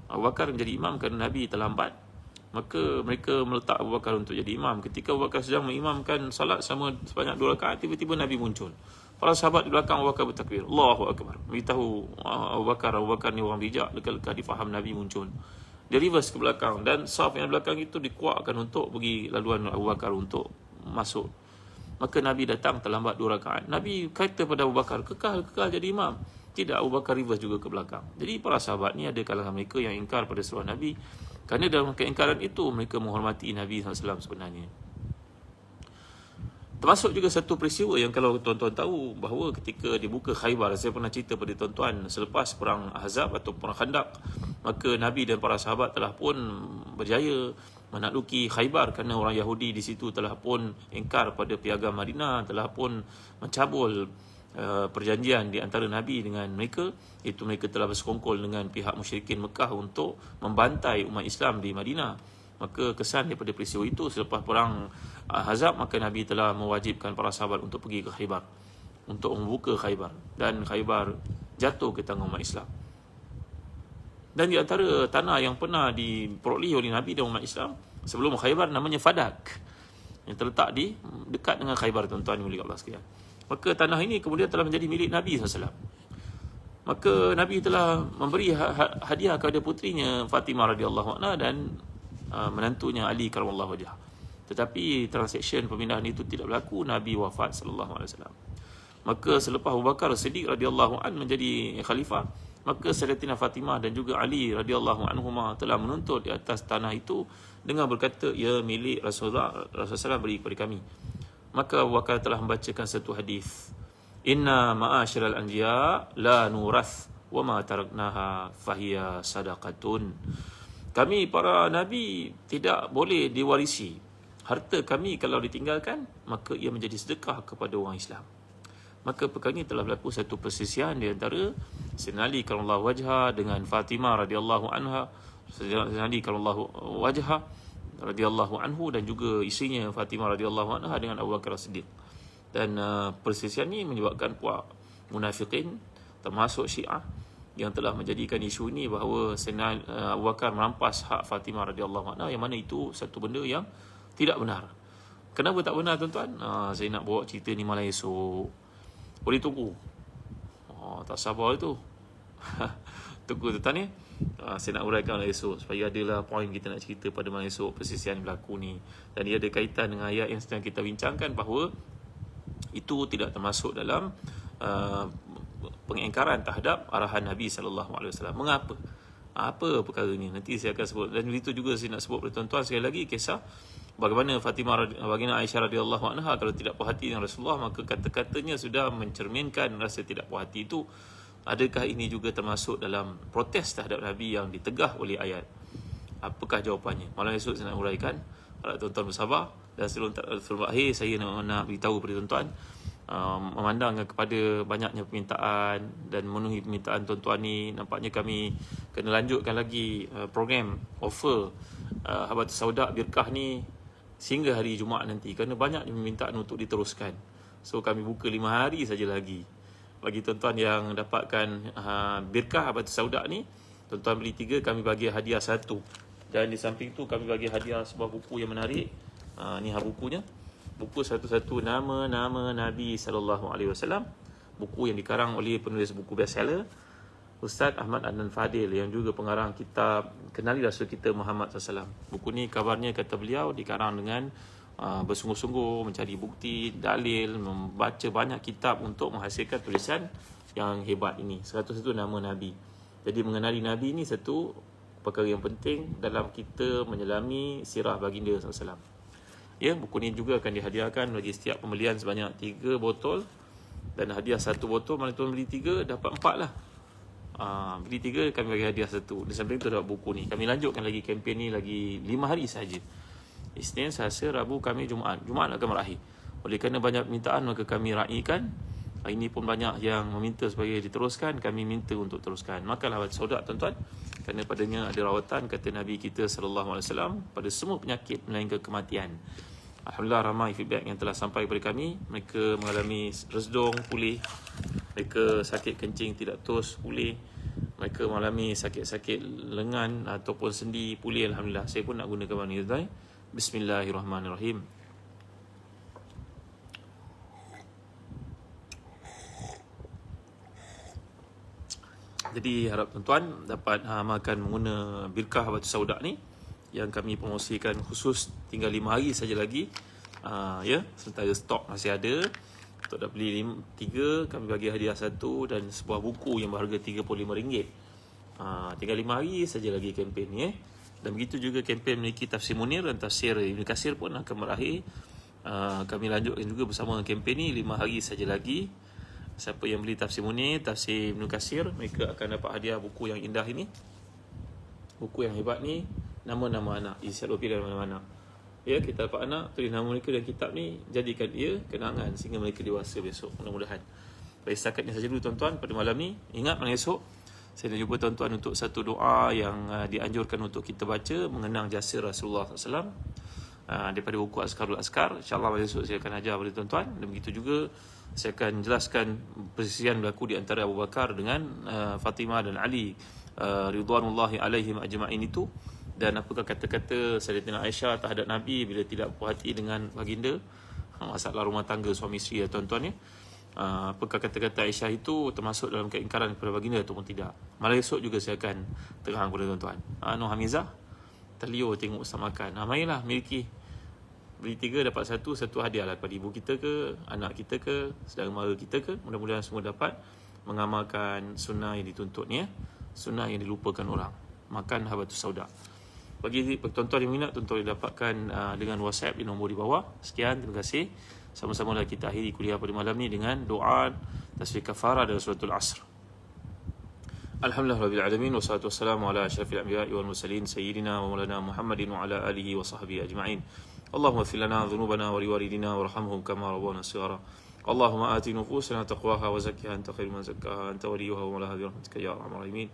Abu Bakar menjadi imam kerana Nabi terlambat, maka mereka meletak Abu Bakar untuk jadi imam. Ketika Abu Bakar sedang mengimamkan salat sama sebanyak 2 rakaat, tiba-tiba Nabi muncul. Para sahabat di belakang Abu Bakar bertakbir, Allahu Akbar, beritahu Abu Bakar ni orang bijak, lekal-lekal difaham Nabi muncul. Dia reverse ke belakang, dan saf yang belakang itu dikuatkan untuk bagi laluan Abu Bakar untuk masuk. Maka Nabi datang terlambat 2 rakaat. Nabi kata pada Abu Bakar, kekal jadi imam. Tidak, Abu Bakar reverse juga ke belakang. Jadi para sahabat ni ada kalangan mereka yang ingkar pada seruan Nabi, kerana dalam keingkaran itu mereka menghormati Nabi SAW sebenarnya. Termasuk juga satu peristiwa yang kalau tuan-tuan tahu, bahawa ketika dibuka Khaybar, saya pernah cerita pada tuan-tuan, selepas perang Ahzab atau perang Khandaq, maka Nabi dan para sahabat telah pun berjaya menakluki Khaybar, kerana orang Yahudi di situ telah pun ingkar pada piagam Madinah, telah pun mencabul perjanjian di antara Nabi dengan mereka. Itu mereka telah bersekongkol dengan pihak musyrikin Mekah untuk membantai umat Islam di Madinah. Maka kesan daripada peristiwa itu, selepas perang Ahzab, maka Nabi telah mewajibkan para sahabat untuk pergi ke Khaybar, untuk membuka Khaybar, dan Khaybar jatuh ke tangan umat Islam. Dan di antara tanah yang pernah diperolehi oleh Nabi dan umat Islam sebelum Khaybar namanya Fadak, yang terletak di dekat dengan Khaybar, tuan-tuan yang mulia Allah sekalian. Maka tanah ini kemudian telah menjadi milik Nabi SAW. Maka Nabi telah memberi hadiah kepada putrinya Fatimah radhiyallahu anha dan menantunya Ali karamallahu wajhah. Tetapi transaksi pemindahan itu tidak berlaku, Nabi wafat sallallahu alaihi wasallam. Maka selepas Abu Bakar Siddiq radhiyallahu an menjadi khalifah, maka Sayyidatina Fatimah dan juga Ali radhiyallahu anhuma telah menuntut di atas tanah itu dengan berkata, ya milik Rasulullah SAW, beri kepada kami. Maka Abu Bakar telah membacakan satu hadis, inna ma'asyiral anbiya la nurath wa ma taraknaha fahiya sadaqatun. Kami para nabi tidak boleh diwarisi. Harta kami kalau ditinggalkan, maka ia menjadi sedekah kepada orang Islam. Maka perkara ini telah berlaku satu persisian di antara Sayyidina Ali karamallahu wajhah dengan Fatimah radhiyallahu anha, Sayyidina Ali karamallahu wajhah radhiyallahu anhu, dan juga isterinya Fatimah radhiyallahu anha dengan Abu Bakar Siddiq. Dan persisian ini menyebabkan puak munafiqin termasuk Syiah yang telah menjadikan isu ini bahawa Sayyidina Abu Bakar merampas hak Fatimah radhiyallahu anha, yang mana itu satu benda yang tidak benar. Kenapa tak benar, tuan-tuan? Saya nak bawa cerita ni malam esok. Boleh tunggu? Tak sabar itu. Tunggu, tuan-tuan ni. Saya nak uraikan malam esok supaya adalah poin kita nak cerita pada malam esok, persisian berlaku ni. Dan ia ada kaitan dengan ayat yang sedang kita bincangkan, bahawa itu tidak termasuk dalam pengingkaran terhadap arahan Nabi SAW. Mengapa? Apa perkara ini? Nanti saya akan sebut. Dan itu juga saya nak sebut kepada tuan-tuan sekali lagi kisah bagaimana baginda Aisyah radhiyallahu anha kalau tidak puas hati dengan Rasulullah, maka kata-katanya sudah mencerminkan rasa tidak puas hati itu. Adakah ini juga termasuk dalam protes terhadap Nabi yang ditegah oleh ayat? Apakah jawapannya? Malam esok saya nak uraikan. Harap tuan-tuan bersabar. Dan sebelum akhir, saya nak beritahu kepada tuan-tuan, memandang kepada banyaknya permintaan dan memenuhi permintaan tuan-tuan ni, nampaknya kami kena lanjutkan lagi program offer Habatus Sauda Birkah ni sehingga hari Jumaat nanti, kerana banyak permintaan untuk diteruskan. So kami buka 5 hari saja lagi. Bagi tuan-tuan yang dapatkan Birkah Habatus Sauda ni, tuan-tuan beli 3, kami bagi hadiah 1. Dan di samping tu kami bagi hadiah sebuah buku yang menarik. Ni bukunya. Buku satu-satu nama-nama Nabi SAW. Buku yang dikarang oleh penulis buku bestseller Ustaz Ahmad Adnan Fadil, yang juga pengarang kitab Kenali Rasul Kita Muhammad SAW. Buku ni kabarnya, kata beliau, dikarang dengan bersungguh-sungguh mencari bukti, dalil, membaca banyak kitab untuk menghasilkan tulisan yang hebat ini. Satu-satu nama Nabi. Jadi mengenali Nabi ini satu perkara yang penting dalam kita menyelami sirah baginda SAW. Ya, buku ni juga akan dihadiahkan bagi setiap pembelian sebanyak 3 botol. Dan hadiah 1 botol, mana tuan beli 3 dapat 4 lah. Beli 3 kami bagi hadiah 1. Di samping tu dapat buku ni. Kami lanjutkan lagi kempen ni lagi 5 hari saja. Isnin, Selasa, Rabu, Khamis, Jumaat. Jumaat akan berakhir. Oleh kerana banyak permintaan, maka kami raikan. Hari ini pun banyak yang meminta supaya diteruskan. Kami minta untuk teruskan. Makanlah Habatus Sauda, tuan-tuan. Kerana padanya ada rawatan, kata Nabi kita SAW, pada semua penyakit melainkan kematian. Alhamdulillah, ramai feedback yang telah sampai kepada kami. Mereka mengalami resdung pulih, mereka sakit kencing tidak tos pulih, mereka mengalami sakit-sakit lengan ataupun sendi pulih. Alhamdulillah. Saya pun nak gunakan bahan ini, tuan. Bismillahirrahmanirrahim. Jadi harap tuan-tuan dapat amalkan menggunakan Birkah Habatus Sauda ni yang kami promosikan khusus tinggal 5 hari saja lagi. Ya, sementara stok masih ada. Untuk dah beli 3, kami bagi hadiah 1 dan sebuah buku yang berharga RM35. Tinggal 5 hari saja lagi kempen ni. Dan begitu juga kempen memiliki tafsir Munir dan tafsir Ibn Katsir pun akan berakhir. Kami lanjutkan juga bersama kempen ni 5 hari saja lagi. Siapa yang beli tafsir Munir, tafsir Ibn Katsir, mereka akan dapat hadiah buku yang indah ini. Buku yang hebat ni, nama-nama anak, ensiklopedia dan nama-nama anak. Ya, kita dapat anak, tulis nama mereka dan kitab ni, jadikan ia kenangan sehingga mereka dewasa besok, mudah-mudahan. Baik, setakat ni saja dulu tuan-tuan pada malam ni. Ingat malam esok Saya nak jumpa tuan-tuan untuk satu doa yang dianjurkan untuk kita baca mengenang jasa Rasulullah SAW daripada buku Azkarul Azkar. InsyaAllah besok saya akan ajar kepada tuan-tuan. Dan begitu juga saya akan jelaskan persisian berlaku di antara Abu Bakar dengan Fatimah dan Ali ridwanullahi alaihim ajma'in itu, dan apakah kata-kata Sayyidatina Aisyah terhadap Nabi bila tidak puas hati dengan baginda, masalah rumah tangga suami isteri ya tuan-tuan ya. Apakah kata-kata Aisyah itu termasuk dalam keingkaran kepada baginda ataupun tidak. Malam esok juga saya akan terang kepada tuan-tuan. Nur Hamizah terliur tengok Ustaz makan. Marilah miliki. Beli 3 dapat 1 hadiah lah kepada ibu kita ke, anak kita ke, saudara mara kita ke. Mudah-mudahan semua dapat mengamalkan sunnah yang dituntut ni ya. Sunnah yang dilupakan orang. Makan habatus sauda. Bagi tuan-tuan yang minat, tuan-tuan boleh dapatkan dengan WhatsApp di nombor di bawah. Sekian, terima kasih. Sama-sama kita akhiri kuliah pada malam ni dengan doa tasbih kafarah dari suratul Asr. Alhamdulillah rabbil alamin, wassalatu wassalamu ala asyrafil anbiya'i wal mursalin sayyidina wa maulana Muhammadin wa ala alihi wa sahbihi ajma'in. Allahumma ighfir lana dhunubana wa liwalidina warhamhum kama rabbawna shighara. Allahumma ati nufusana taqwaha wa zakkiha anta khairu man zakkaha anta waliyuha wa mawlaha bi rahmatika ya arhamar rahimin.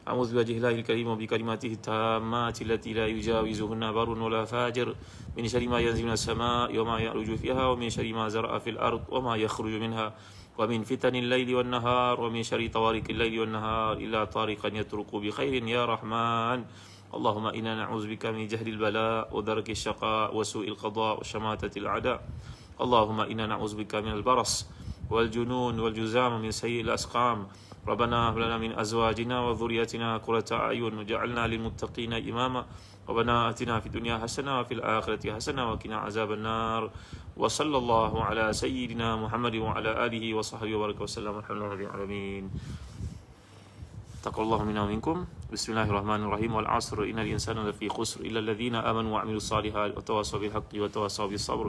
أعوذ بوجه الله الكريم وبكلماته التامات التي لا يجاوزهن بر ولا فاجر من شر ما ينزل من السماء وما يعرج فيها ومن شر ما زرع في الأرض وما يخرج منها ومن فتن الليل والنهار ومن شر طوارق الليل والنهار إلا طارقا يترك بخير يا رحمن. اللهم إنا نعوذ بك من جهل البلاء ودرك الشقاء وسوء القضاء وشماتة الأعداء. اللهم إنا نعوذ بك من البرص والجنون والجزام من سيء الأسقام. ربنا هب لنا من أزواجنا وذرياتنا قرة أعين وجعلنا للمتقين إماما. ربنا آتنا في الدنيا حسنة وفي الآخرة حسنة وقنا عذاب النار. وصلى الله على سيدنا محمد وعلى آله وصحبه وبارك وسلم. الحمد لله رب العالمين. تقبل الله منا ومنكم. بسم الله الرحمن الرحيم. والعصر إن الإنسان لفي خسر إلا الذين آمنوا وعملوا الصالحات وتواصوا بالحق وتواصوا بالصبر.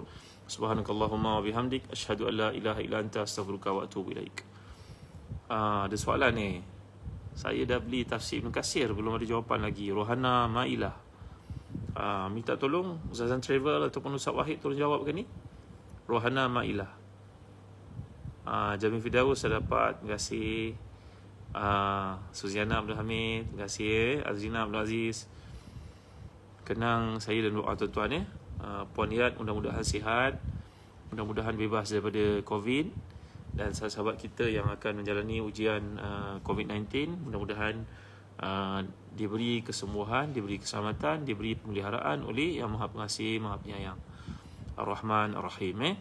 سبحانك اللهم وبحمدك أشهد أن لا إله إلا أنت أستغفرك وأتوب إليك. Ada soalan ni. Saya dah beli tafsir Ibn Katsir, belum ada jawapan lagi. Rohana Mailah minta tolong Ustazan Travel ataupun Ustaz Wahid tolong jawab ke ni. Rohana Mailah. Jamil Firdaus saya dapat. Terima kasih. Suziana Abdul Hamid, terima kasih. Azrina Abdul Aziz. Kenang saya dan doa tuan-tuan ya. Puan Yat mudah-mudahan sihat, mudah-mudahan bebas daripada COVID. Dan sahabat kita yang akan menjalani ujian COVID-19, mudah-mudahan diberi kesembuhan, diberi keselamatan, diberi pemeliharaan oleh Yang Maha Pengasih, Maha Penyayang, Ar-Rahman Ar-Rahim.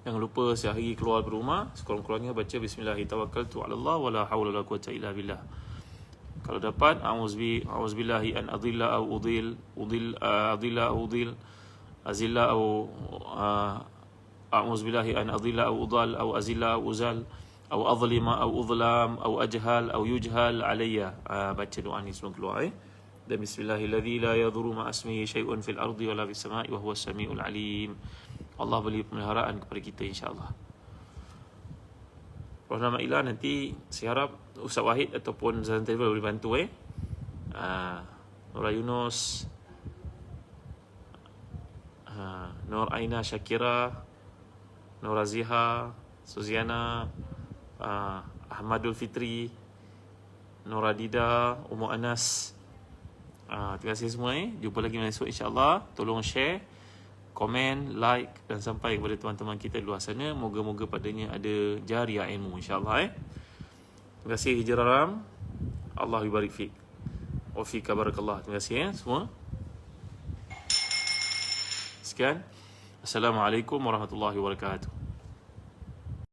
Jangan lupa sehari keluar ke rumah, sekurang-kurangnya baca Bismillahirrahmanirrahim, Allah wa la hawla wa la quwwata illa billah. Kalau dapat, a'udzubillahi an adilla au udil, adilla au udil, azilla au أعوذ بالله أن أضل أو أضل أو أزل أو أزل أو أظلم أو أظلم أو أجهل أو يجهل علي. baca doa ni semua keluar dan bismillahilladzi la yadhurru ma ismihi syai'un fil ardi wala fis sama'i wa huwas samiul alim. Allah beri pemeliharaan kepada kita insya-Allah. Rohana Mailah nanti saya harap Ustaz Wahid ataupun Zazan Travel boleh bantu Nura Yunus, Nur Aina Syakira, Nur Aziha, Suziana, Ahmadul Fitri, Nur Adida, Ummu Anas. Terima kasih semua Jumpa lagi esok insya-Allah. Tolong share, komen, like dan sampai kepada teman-teman kita di luar sana. Moga-moga padanya ada jariah ilmu insya-Allah Terima kasih Hijraram. Allah yubarik fik. Wa fika barakallah. Terima kasih semua. Sekian. Assalamualaikum warahmatullahi wabarakatuh.